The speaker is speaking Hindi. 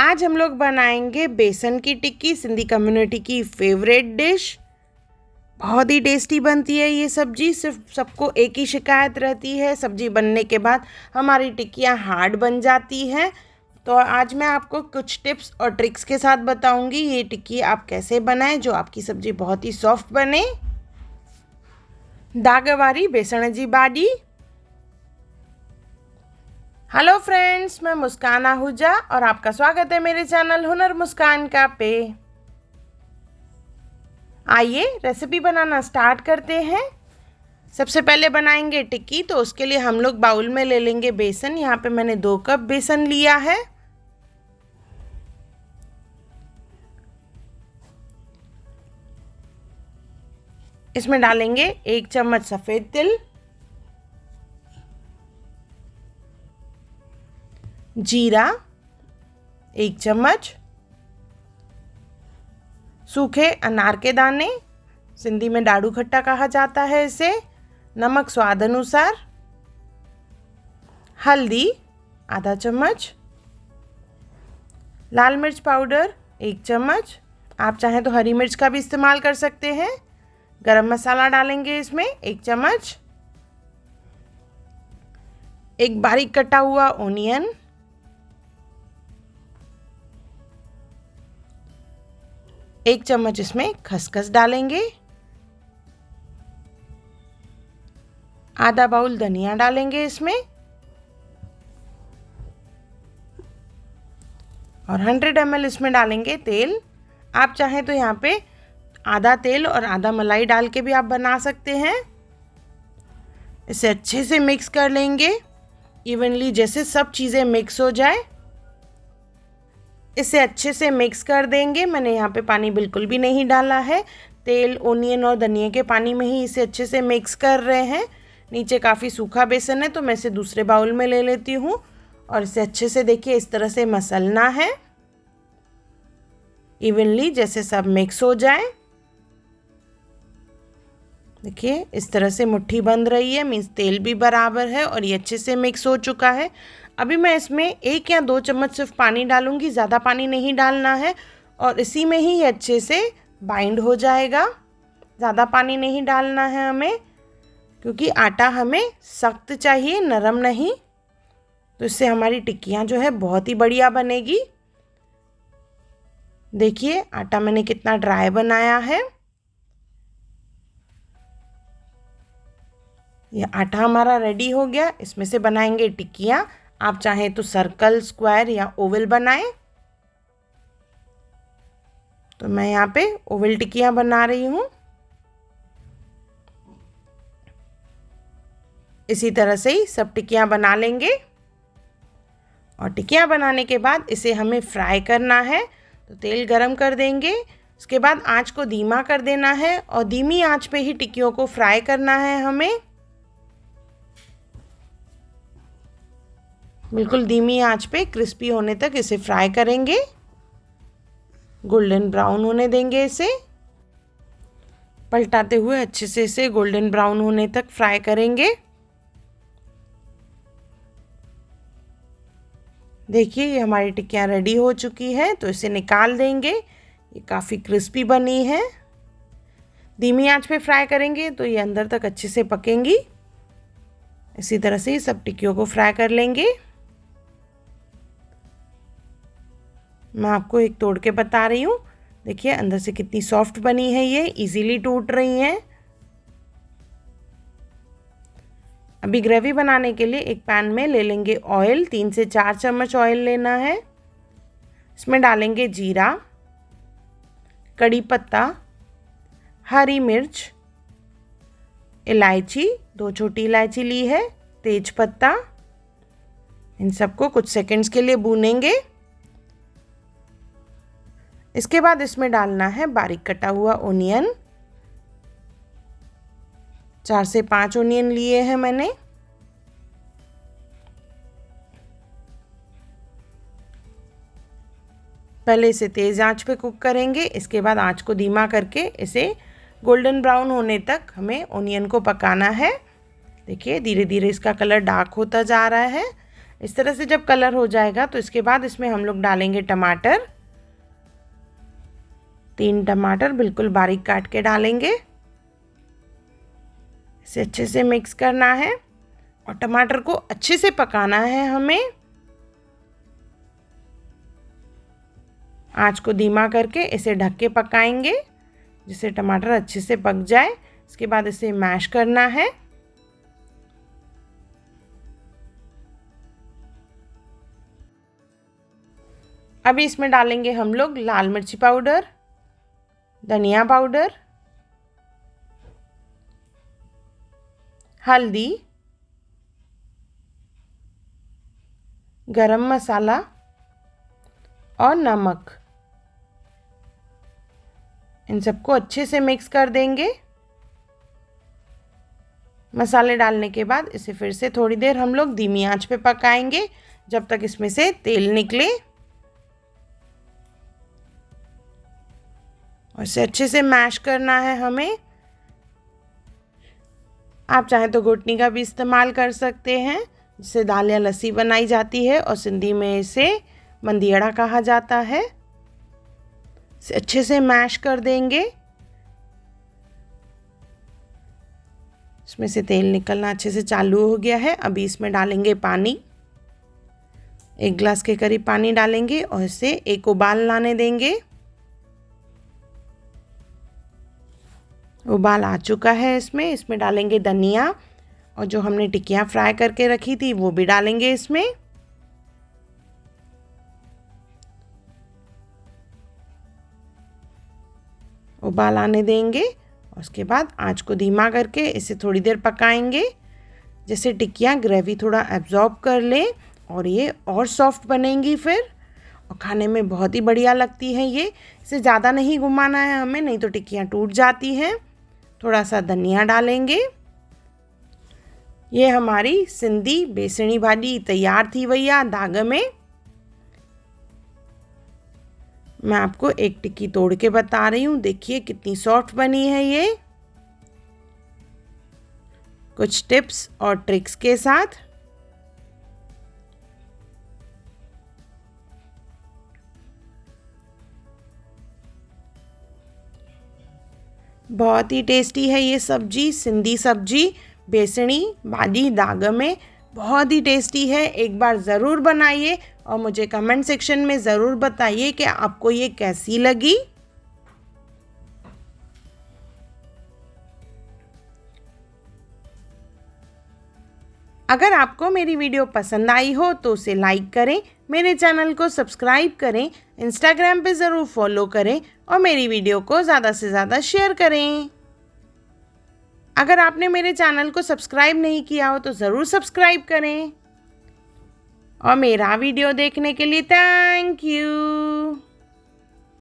आज हम लोग बनाएंगे बेसन की टिक्की, सिंधी कम्युनिटी की फेवरेट डिश। बहुत ही टेस्टी बनती है ये सब्जी। सिर्फ सबको एक ही शिकायत रहती है, सब्जी बनने के बाद हमारी टिक्कियाँ हार्ड बन जाती हैं। तो आज मैं आपको कुछ टिप्स और ट्रिक्स के साथ बताऊंगी ये टिक्की आप कैसे बनाएं जो आपकी सब्जी बहुत ही सॉफ्ट बने। दागवारी बेसण जी भाॼी। हेलो फ्रेंड्स, मैं मुस्कान आहूजा और आपका स्वागत है मेरे चैनल हुनर मुस्कान का पे। आइए रेसिपी बनाना स्टार्ट करते हैं। सबसे पहले बनाएंगे टिक्की, तो उसके लिए हम लोग बाउल में ले लेंगे बेसन। यहाँ पे मैंने 2 कप बेसन लिया है। इसमें डालेंगे 1 चम्मच सफ़ेद तिल, जीरा 1 चम्मच, सूखे अनार के दाने, सिंधी में डाड़ू खट्टा कहा जाता है इसे, नमक स्वाद अनुसार, हल्दी आधा चम्मच, लाल मिर्च पाउडर 1 चम्मच, आप चाहें तो हरी मिर्च का भी इस्तेमाल कर सकते हैं। गरम मसाला डालेंगे इसमें 1 चम्मच, एक बारीक कटा हुआ ओनियन, 1 चम्मच इसमें खसखस डालेंगे, आधा बाउल धनिया डालेंगे इसमें और 100 ml इसमें डालेंगे तेल। आप चाहें तो यहाँ पे आधा तेल और आधा मलाई डाल के भी आप बना सकते हैं। इसे अच्छे से मिक्स कर लेंगे इवनली, जैसे सब चीज़ें मिक्स हो जाए। इसे अच्छे से मिक्स कर देंगे। मैंने यहाँ पे पानी बिल्कुल भी नहीं डाला है, तेल ओनियन और धनिया के पानी में ही इसे अच्छे से मिक्स कर रहे हैं। नीचे काफ़ी सूखा बेसन है तो मैं इसे दूसरे बाउल में ले लेती हूँ और इसे अच्छे से देखिए इस तरह से मसलना है इवनली, जैसे सब मिक्स हो जाए। देखिए इस तरह से मुट्ठी बंध रही है, मीन्स तेल भी बराबर है और ये अच्छे से मिक्स हो चुका है। अभी मैं इसमें 1 या 2 चम्मच सिर्फ पानी डालूंगी, ज़्यादा पानी नहीं डालना है और इसी में ही अच्छे से बाइंड हो जाएगा। ज़्यादा पानी नहीं डालना है हमें, क्योंकि आटा हमें सख्त चाहिए, नरम नहीं। तो इससे हमारी टिक्कियाँ जो है बहुत ही बढ़िया बनेगी। देखिए आटा मैंने कितना ड्राई बनाया है। ये आटा हमारा रेडी हो गया। इसमें से बनाएंगे टिक्कियाँ। आप चाहें तो सर्कल, स्क्वायर या ओवल बनाएं। तो मैं यहाँ पे ओवल टिक्कियाँ बना रही हूँ। इसी तरह से ही सब टिक्कियाँ बना लेंगे और टिक्कियाँ बनाने के बाद इसे हमें फ्राई करना है। तो तेल गरम कर देंगे, उसके बाद आंच को धीमा कर देना है और धीमी आंच पे ही टिक्कियों को फ्राई करना है हमें। बिल्कुल धीमी आंच पे क्रिस्पी होने तक इसे फ्राई करेंगे, गोल्डन ब्राउन होने देंगे इसे। पलटाते हुए अच्छे से इसे गोल्डन ब्राउन होने तक फ्राई करेंगे। देखिए ये हमारी टिक्कियाँ रेडी हो चुकी है, तो इसे निकाल देंगे। ये काफ़ी क्रिस्पी बनी है। धीमी आंच पे फ्राई करेंगे तो ये अंदर तक अच्छे से पकेंगी। इसी तरह से सब टिक्कियों को फ्राई कर लेंगे। मैं आपको एक तोड़ के बता रही हूँ। देखिए अंदर से कितनी सॉफ्ट बनी है, ये इजीली टूट रही हैं। अभी ग्रेवी बनाने के लिए एक पैन में ले लेंगे ऑयल। 3 से 4 चम्मच ऑयल लेना है। इसमें डालेंगे जीरा, कड़ी पत्ता, हरी मिर्च, इलायची 2 छोटी इलायची ली है, तेज पत्ता। इन सबको कुछ सेकंड्स के लिए भूनेंगे। इसके बाद इसमें डालना है बारीक कटा हुआ ओनियन। 4 से 5 ओनियन लिए हैं मैंने। पहले इसे तेज़ आंच पे कुक करेंगे, इसके बाद आंच को धीमा करके इसे गोल्डन ब्राउन होने तक हमें ओनियन को पकाना है। देखिए धीरे धीरे इसका कलर डार्क होता जा रहा है। इस तरह से जब कलर हो जाएगा तो इसके बाद इसमें हम लोग डालेंगे टमाटर। 3 टमाटर बिल्कुल बारीक काट के डालेंगे। इसे अच्छे से मिक्स करना है और टमाटर को अच्छे से पकाना है हमें। आंच को धीमा करके इसे ढक के पकाएंगे जिससे टमाटर अच्छे से पक जाए। इसके बाद इसे मैश करना है। अभी इसमें डालेंगे हम लोग लाल मिर्ची पाउडर, धनिया पाउडर, हल्दी, गरम मसाला और नमक। इन सबको अच्छे से मिक्स कर देंगे। मसाले डालने के बाद इसे फिर से थोड़ी देर हम लोग धीमी आंच पे पकाएंगे जब तक इसमें से तेल निकले और इसे अच्छे से मैश करना है हमें। आप चाहें तो घुटनी का भी इस्तेमाल कर सकते हैं जिससे दाल या लस्सी बनाई जाती है और सिंधी में इसे मंदियड़ा कहा जाता है। इसे अच्छे से मैश कर देंगे। इसमें से तेल निकलना अच्छे से चालू हो गया है। अभी इसमें डालेंगे पानी। 1 गिलास के करीब पानी डालेंगे और इसे एक उबाल लाने देंगे। उबाल आ चुका है। इसमें डालेंगे धनिया और जो हमने टिक्कियाँ फ्राई करके रखी थी वो भी डालेंगे इसमें। उबाल आने देंगे और उसके बाद आंच को धीमा करके इसे थोड़ी देर पकाएंगे जैसे टिक्कियाँ ग्रेवी थोड़ा एब्जॉर्ब कर लें और ये और सॉफ्ट बनेंगी फिर और खाने में बहुत ही बढ़िया लगती है ये। इसे ज़्यादा नहीं घुमाना है हमें, नहीं तो टिक्कियाँ टूट जाती हैं। थोड़ा सा धनिया डालेंगे। ये हमारी सिंधी बेसणी भाॼी तैयार थी वई आहे दाग में। मैं आपको एक टिक्की तोड़ के बता रही हूँ, देखिए कितनी सॉफ्ट बनी है ये। कुछ टिप्स और ट्रिक्स के साथ। बहुत ही टेस्टी है ये सब्जी, सिंधी सब्जी बेसणी भाॼी दाग में, बहुत ही टेस्टी है। एक बार ज़रूर बनाइए और मुझे कमेंट सेक्शन में ज़रूर बताइए कि आपको ये कैसी लगी। अगर आपको मेरी वीडियो पसंद आई हो तो उसे लाइक करें, मेरे चैनल को सब्सक्राइब करें, इंस्टाग्राम पे ज़रूर फॉलो करें और मेरी वीडियो को ज़्यादा से ज़्यादा शेयर करें। अगर आपने मेरे चैनल को सब्सक्राइब नहीं किया हो तो ज़रूर सब्सक्राइब करें और मेरा वीडियो देखने के लिए थैंक यू।